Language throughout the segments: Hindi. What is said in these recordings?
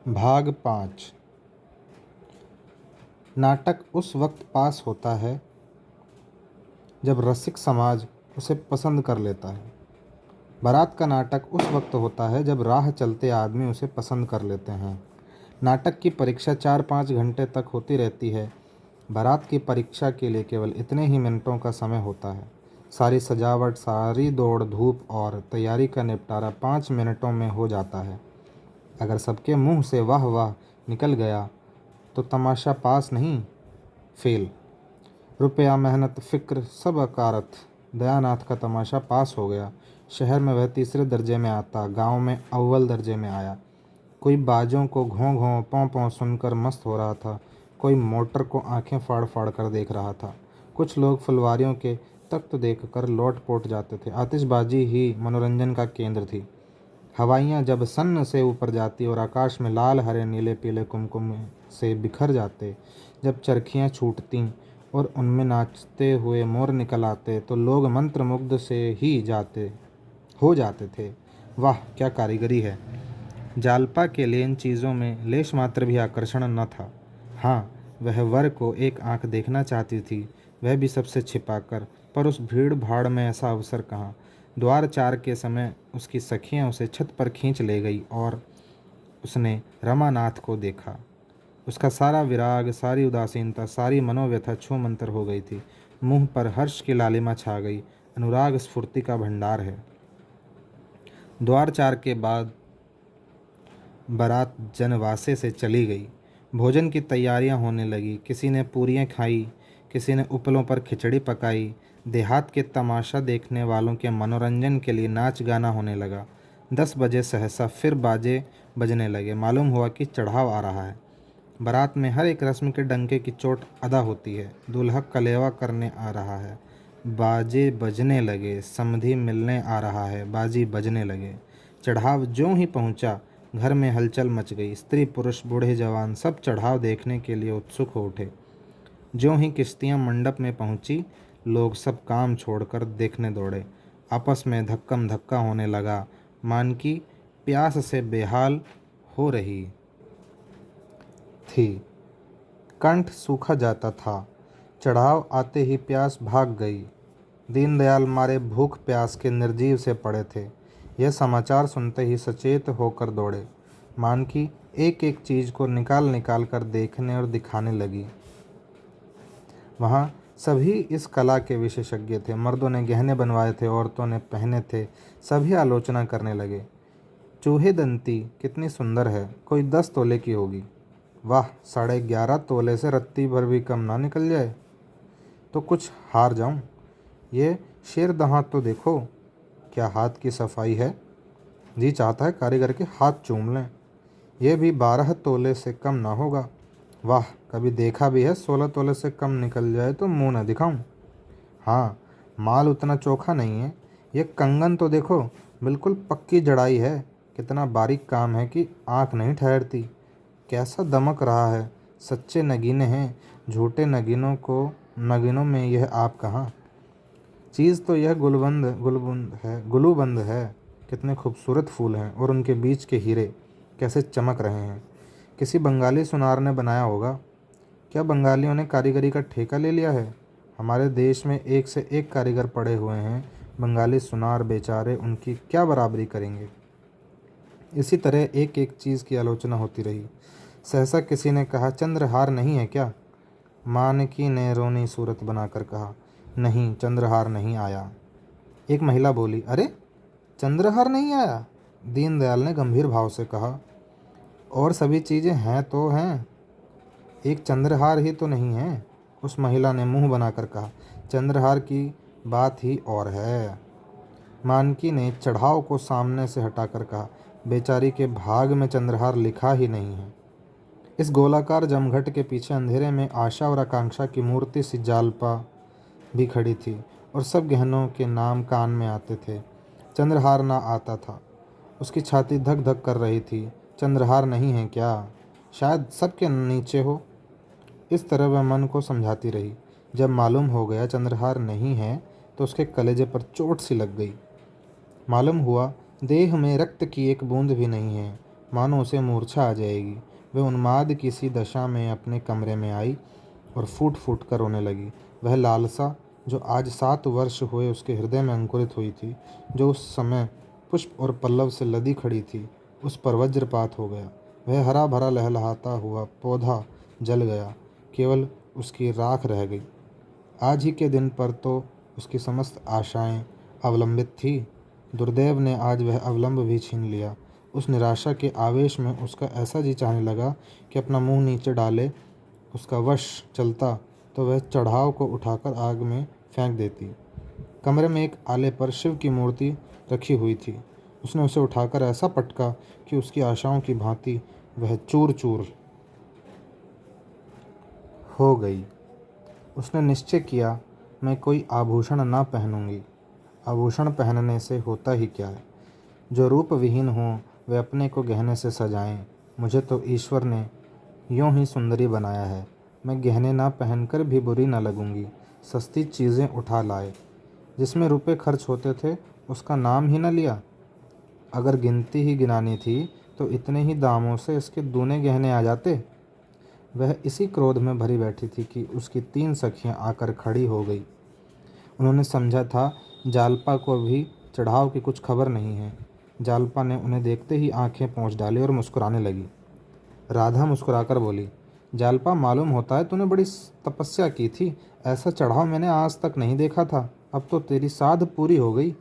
भाग 5। नाटक उस वक्त पास होता है जब रसिक समाज उसे पसंद कर लेता है। बारात का नाटक उस वक्त होता है जब राह चलते आदमी उसे पसंद कर लेते हैं। नाटक की परीक्षा 4-5 घंटे तक होती रहती है। बारात की परीक्षा के लिए केवल इतने ही मिनटों का समय होता है। सारी सजावट, सारी दौड़ धूप और तैयारी का निपटारा 5 मिनटों में हो जाता है। अगर सबके मुंह से वाह वाह निकल गया तो तमाशा पास नहीं, फेल। रुपया, मेहनत, फिक्र सब अकारत। दयानाथ का तमाशा पास हो गया। शहर में वह तीसरे दर्जे में आता, गांव में अव्वल दर्जे में आया। कोई बाजों को घों घों पों पों सुनकर मस्त हो रहा था, कोई मोटर को आंखें फाड़ फाड़ कर देख रहा था। कुछ लोग फुलवारियों के तख्त देखकर लौट पोट जाते थे। आतिशबाजी ही मनोरंजन का केंद्र थी। हवाइयाँ जब सन्न से ऊपर जाती और आकाश में लाल हरे नीले पीले कुमकुम से बिखर जाते, जब चरखियाँ छूटतीं और उनमें नाचते हुए मोर निकल आते, तो लोग मंत्रमुग्ध से ही हो जाते थे। वाह क्या कारीगरी है! जालपा के लिए इन चीज़ों में लेश मात्र भी आकर्षण न था। हाँ, वह वर को एक आंख देखना चाहती थी, वह भी सबसे छिपाकर, पर उस भीड़ भाड़ में ऐसा अवसर कहाँ। द्वार 4 के समय उसकी सखियाँ उसे छत पर खींच ले गई और उसने रमानाथ को देखा। उसका सारा विराग, सारी उदासीनता, सारी मनोव्यथा छूमंतर हो गई थी। मुंह पर हर्ष की लालिमा छा गई। अनुराग स्फूर्ति का भंडार है। द्वार 4 के बाद बारात जनवासे से चली गई। भोजन की तैयारियां होने लगी। किसी ने पूरियां खाई, किसी ने उपलों पर खिचड़ी पकाई। देहात के तमाशा देखने वालों के मनोरंजन के लिए नाच गाना होने लगा। 10 बजे सहसा फिर बाजे बजने लगे। मालूम हुआ कि चढ़ाव आ रहा है। बारात में हर एक रस्म के डंके की चोट अदा होती है। दूल्हा कलेवा करने आ रहा है, बाजे बजने लगे। समधी मिलने आ रहा है, बाजी बजने लगे। चढ़ाव ज्यों ही पहुंचा, घर में हलचल मच गई। स्त्री पुरुष बूढ़े जवान सब चढ़ाव देखने के लिए उत्सुक हो उठे। ज्यों ही किश्तियां मंडप में पहुंची, लोग सब काम छोड़कर देखने दौड़े। आपस में धक्कम धक्का होने लगा। मानकी प्यास से बेहाल हो रही थी, कंठ सूखा जाता था। चढ़ाव आते ही प्यास भाग गई। दीनदयाल मारे भूख प्यास के निर्जीव से पड़े थे। यह समाचार सुनते ही सचेत होकर दौड़े। मानकी एक एक चीज को निकाल निकाल कर देखने और दिखाने लगी। वहाँ सभी इस कला के विशेषज्ञ थे। मर्दों ने गहने बनवाए थे, औरतों ने पहने थे। सभी आलोचना करने लगे। चूहे दंती कितनी सुंदर है, कोई 10 तोले की होगी। वाह, 11.5 तोले से रत्ती भर भी कम ना निकल जाए तो कुछ हार जाऊं। ये शेर दहात तो देखो, क्या हाथ की सफाई है। जी चाहता है कारीगर के हाथ चूम लें। यह भी 12 तोले से कम ना होगा। वाह, कभी देखा भी है 16 तोले से कम निकल जाए तो मुंह न दिखाऊं। हाँ, माल उतना चोखा नहीं है। ये कंगन तो देखो, बिल्कुल पक्की जड़ाई है। कितना बारीक काम है कि आंख नहीं ठहरती। कैसा दमक रहा है। सच्चे नगीने हैं, झूठे नगीनों में यह आप कहाँ। चीज़ तो यह गुलूबंद है। कितने खूबसूरत फूल हैं और उनके बीच के हीरे कैसे चमक रहे हैं। किसी बंगाली सुनार ने बनाया होगा। क्या बंगालियों ने कारीगरी का ठेका ले लिया है? हमारे देश में एक से एक कारीगर पड़े हुए हैं। बंगाली सुनार बेचारे उनकी क्या बराबरी करेंगे। इसी तरह एक एक चीज़ की आलोचना होती रही। सहसा किसी ने कहा, चंद्रहार नहीं है क्या? मानकी ने रोनी सूरत बनाकर कहा, नहीं, चंद्रहार नहीं आया। एक महिला बोली, अरे चंद्रहार नहीं आया? दीनदयाल ने गंभीर भाव से कहा, और सभी चीज़ें हैं तो हैं, एक चंद्रहार ही तो नहीं है। उस महिला ने मुंह बनाकर कहा, चंद्रहार की बात ही और है। मानकी ने चढ़ाव को सामने से हटाकर कहा, बेचारी के भाग में चंद्रहार लिखा ही नहीं है। इस गोलाकार जमघट के पीछे अंधेरे में आशा और आकांक्षा की मूर्ति सी जालपा भी खड़ी थी और सब गहनों के नाम कान में आते थे। चंद्रहार ना आता था। उसकी छाती धक धक कर रही थी। चंद्रहार नहीं है क्या? शायद सबके नीचे हो। इस तरह वह मन को समझाती रही। जब मालूम हो गया चंद्रहार नहीं है तो उसके कलेजे पर चोट सी लग गई। मालूम हुआ देह में रक्त की एक बूंद भी नहीं है। मानो उसे मूर्छा आ जाएगी। वह उन्माद किसी दशा में अपने कमरे में आई और फूट फूट कर रोने लगी। वह लालसा जो आज 7 वर्ष हुए उसके हृदय में अंकुरित हुई थी, जो उस समय पुष्प और पल्लव से लदी खड़ी थी, उस पर वज्रपात हो गया। वह हरा भरा लहलहाता हुआ पौधा जल गया, केवल उसकी राख रह गई। आज ही के दिन पर तो उसकी समस्त आशाएं अवलंबित थी। दुर्दैव ने आज वह अवलंब भी छीन लिया। उस निराशा के आवेश में उसका ऐसा जी चाहने लगा कि अपना मुंह नीचे डाले। उसका वश चलता तो वह चढ़ाव को उठाकर आग में फेंक देती। कमरे में एक आले पर शिव की मूर्ति रखी हुई थी। उसने उसे उठाकर ऐसा पटका कि उसकी आशाओं की भांति वह चूर चूर हो गई। उसने निश्चय किया, मैं कोई आभूषण न पहनूंगी। आभूषण पहनने से होता ही क्या है? जो रूप विहीन हों वे अपने को गहने से सजाएं। मुझे तो ईश्वर ने यूं ही सुंदरी बनाया है। मैं गहने ना पहनकर भी बुरी न लगूंगी। सस्ती चीज़ें उठा लाए, जिसमें रुपए खर्च होते थे उसका नाम ही न लिया। अगर गिनती ही गिनानी थी तो इतने ही दामों से इसके दूने गहने आ जाते। वह इसी क्रोध में भरी बैठी थी कि उसकी 3 सखियां आकर खड़ी हो गई। उन्होंने समझा था जालपा को भी चढ़ाव की कुछ खबर नहीं है। जालपा ने उन्हें देखते ही आंखें पोंछ डाली और मुस्कुराने लगी। राधा मुस्कुराकर बोली, जालपा, मालूम होता है तूने बड़ी तपस्या की थी। ऐसा चढ़ाव मैंने आज तक नहीं देखा था। अब तो तेरी साध पूरी हो गई।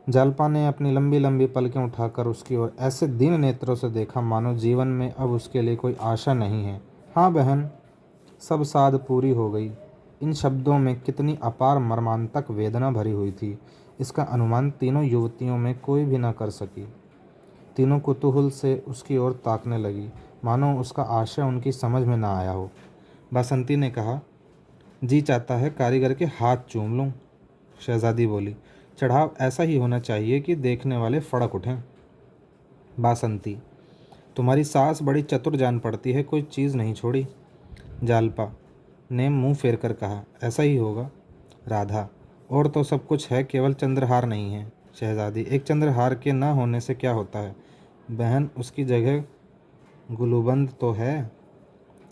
जालपा ने अपनी लंबी लंबी पलकें उठाकर उसकी ओर ऐसे दीन नेत्रों से देखा मानो जीवन में अब उसके लिए कोई आशा नहीं है। हाँ बहन, सब साध पूरी हो गई। इन शब्दों में कितनी अपार मर्मांतक वेदना भरी हुई थी, इसका अनुमान तीनों युवतियों में कोई भी न कर सकी। तीनों कुतूहल से उसकी ओर ताकने लगी, मानो उसका आशय उनकी समझ में न आया हो। बासंती ने कहा, जी चाहता है कारीगर के हाथ चूम लूं। शहजादी बोली, चढ़ाव ऐसा ही होना चाहिए कि देखने वाले फड़क उठें। बासंती, तुम्हारी सास बड़ी चतुर जान पड़ती है, कोई चीज़ नहीं छोड़ी। जालपा ने मुंह फेर कर कहा, ऐसा ही होगा। राधा, और तो सब कुछ है, केवल चंद्रहार नहीं है। शहजादी, एक चंद्रहार के न होने से क्या होता है बहन, उसकी जगह गुलूबंद तो है।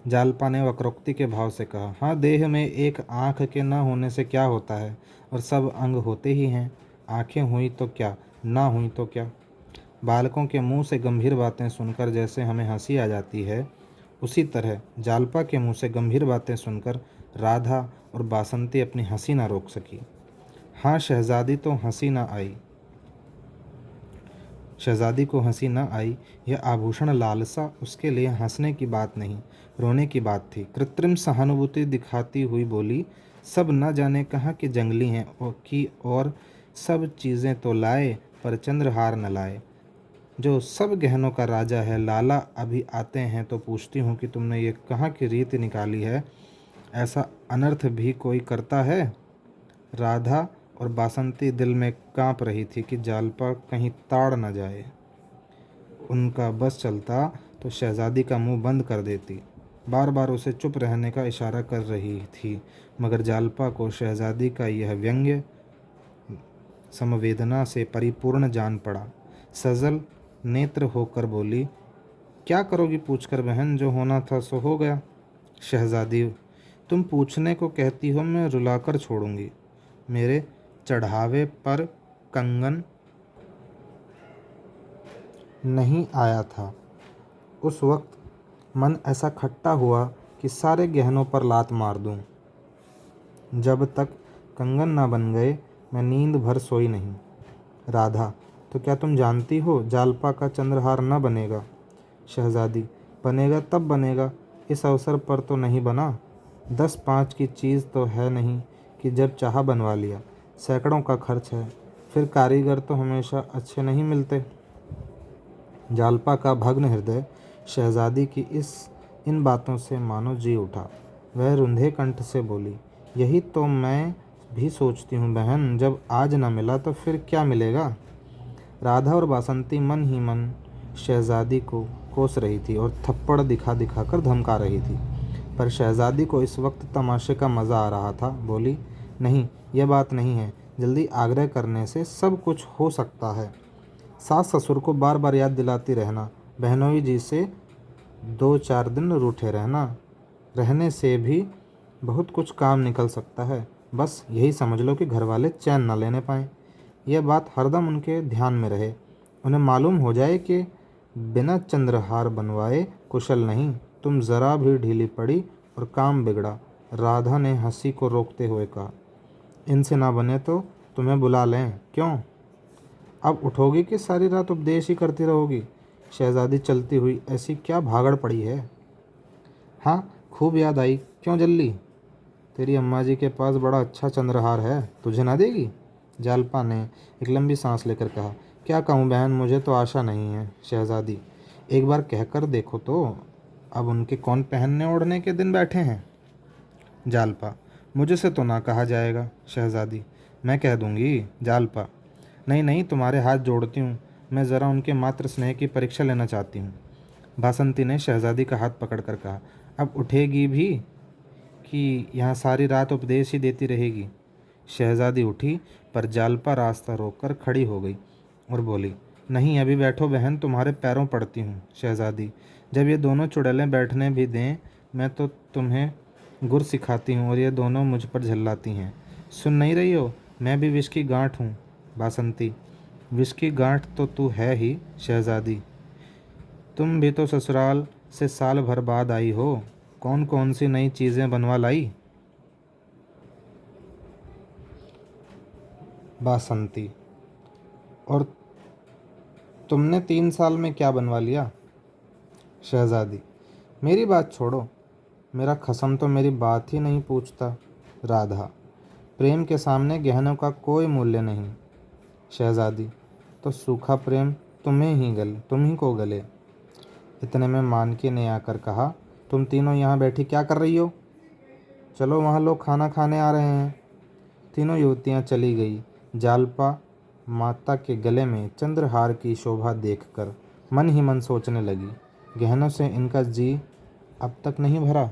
जालपा ने वक्रोक्ति के भाव से कहा, हाँ, देह में एक आँख के न होने से क्या होता है, और सब अंग होते ही हैं। आँखें हुई तो क्या, ना हुई तो क्या। बालकों के मुंह से गंभीर बातें सुनकर जैसे हमें हंसी आ जाती है, उसी तरह जालपा के मुंह से गंभीर बातें सुनकर राधा और बासंती अपनी हंसी ना रोक सकी। हाँ, शहजादी को हंसी न आई। यह आभूषण लालसा उसके लिए हंसने की बात नहीं, रोने की बात थी। कृत्रिम सहानुभूति दिखाती हुई बोली, सब न जाने कहाँ के जंगली हैं और सब चीज़ें तो लाए पर चंद्रहार न लाए। जो सब गहनों का राजा है, लाला अभी आते हैं तो पूछती हूँ कि तुमने ये कहाँ की रीत निकाली है। ऐसा अनर्थ भी कोई करता है। राधा और बासंती दिल में कांप रही थी कि जालपा कहीं ताड़ न जाए। उनका बस चलता तो शहजादी का मुंह बंद कर देती। बार बार उसे चुप रहने का इशारा कर रही थी, मगर जालपा को शहजादी का यह व्यंग्य समवेदना से परिपूर्ण जान पड़ा। सजल नेत्र होकर बोली, क्या करोगी पूछकर बहन, जो होना था सो हो गया। शहजादी, तुम पूछने को कहती हो, मैं रुलाकर छोड़ूंगी। मेरे चढ़ावे पर कंगन नहीं आया था। उस वक्त मन ऐसा खट्टा हुआ कि सारे गहनों पर लात मार दूं। जब तक कंगन ना बन गए मैं नींद भर सोई नहीं। राधा, तो क्या तुम जानती हो जालपा का चंद्रहार न बनेगा। शहजादी, बनेगा तब बनेगा, इस अवसर पर तो नहीं बना। 10-5 की चीज़ तो है नहीं कि जब चाहा बनवा लिया। सैकड़ों का खर्च है, फिर कारीगर तो हमेशा अच्छे नहीं मिलते। जालपा का भग्न हृदय शहजादी की इन बातों से मानो जी उठा। वह रुंधे कंठ से बोली, यही तो मैं भी सोचती हूँ बहन, जब आज न मिला तो फिर क्या मिलेगा। राधा और बासंती मन ही मन शहजादी को कोस रही थी और थप्पड़ दिखा दिखा कर धमका रही थी, पर शहजादी को इस वक्त तमाशे का मज़ा आ रहा था। बोली, नहीं, यह बात नहीं है, जल्दी आग्रह करने से सब कुछ हो सकता है। सास ससुर को बार बार याद दिलाती रहना, बहनोई जी से 2-4 दिन रूठे रहना, रहने से भी बहुत कुछ काम निकल सकता है। बस यही समझ लो कि घर वाले चैन न लेने पाएँ। यह बात हरदम उनके ध्यान में रहे। उन्हें मालूम हो जाए कि बिना चंद्रहार बनवाए कुशल नहीं। तुम ज़रा भी ढीली पड़ी और काम बिगड़ा। राधा ने हंसी को रोकते हुए कहा, इनसे ना बने तो तुम्हें बुला लें। क्यों? अब उठोगी कि सारी रात उपदेश ही करती रहोगी? शहजादी चलती हुई, ऐसी क्या भागड़ पड़ी है? हाँ, खूब याद आई। क्यों जल्दी? तेरी अम्मा जी के पास बड़ा अच्छा चंद्रहार है, तुझे ना देगी? जालपा ने एक लंबी सांस लेकर कहा, क्या कहूँ बहन, मुझे तो आशा नहीं है। शहजादी, एक बार कहकर देखो तो। अब उनके कौन पहनने ओढ़ने के दिन बैठे हैं? जालपा, मुझे से तो ना कहा जाएगा। शहजादी, मैं कह दूंगी। जालपा, नहीं नहीं, तुम्हारे हाथ जोड़ती हूँ, मैं ज़रा उनके मातृ स्नेह की परीक्षा लेना चाहती हूँ। बासंती ने शहजादी का हाथ पकड़कर कहा, अब उठेगी भी कि यहाँ सारी रात उपदेश ही देती रहेगी? शहजादी उठी, पर जालपा रास्ता रोककर खड़ी हो गई और बोली, नहीं, अभी बैठो बहन, तुम्हारे पैरों पड़ती हूँ। शहजादी, जब ये दोनों चुड़ैलें बैठने भी दें, मैं तो तुम्हें गुर सिखाती हूँ और ये दोनों मुझ पर झल्लाती हैं। सुन नहीं रही हो? मैं भी विष की गांठ हूँ। बासंती, विष की गांठ तो तू है ही। शहजादी, तुम भी तो ससुराल से साल भर बाद आई हो, कौन कौन सी नई चीज़ें बनवा लाई? बासंती, और तुमने 3 साल में क्या बनवा लिया? शहजादी, मेरी बात छोड़ो, मेरा खसम तो मेरी बात ही नहीं पूछता। राधा, प्रेम के सामने गहनों का कोई मूल्य नहीं। शहजादी, तो सूखा प्रेम तुम ही को गले। इतने में मानकी ने आकर कहा, तुम तीनों यहाँ बैठी क्या कर रही हो? चलो, वहाँ लोग खाना खाने आ रहे हैं। तीनों युवतियाँ चली गई। जालपा माता के गले में चंद्रहार की शोभा देखकर मन ही मन सोचने लगी, गहनों से इनका जी अब तक नहीं भरा।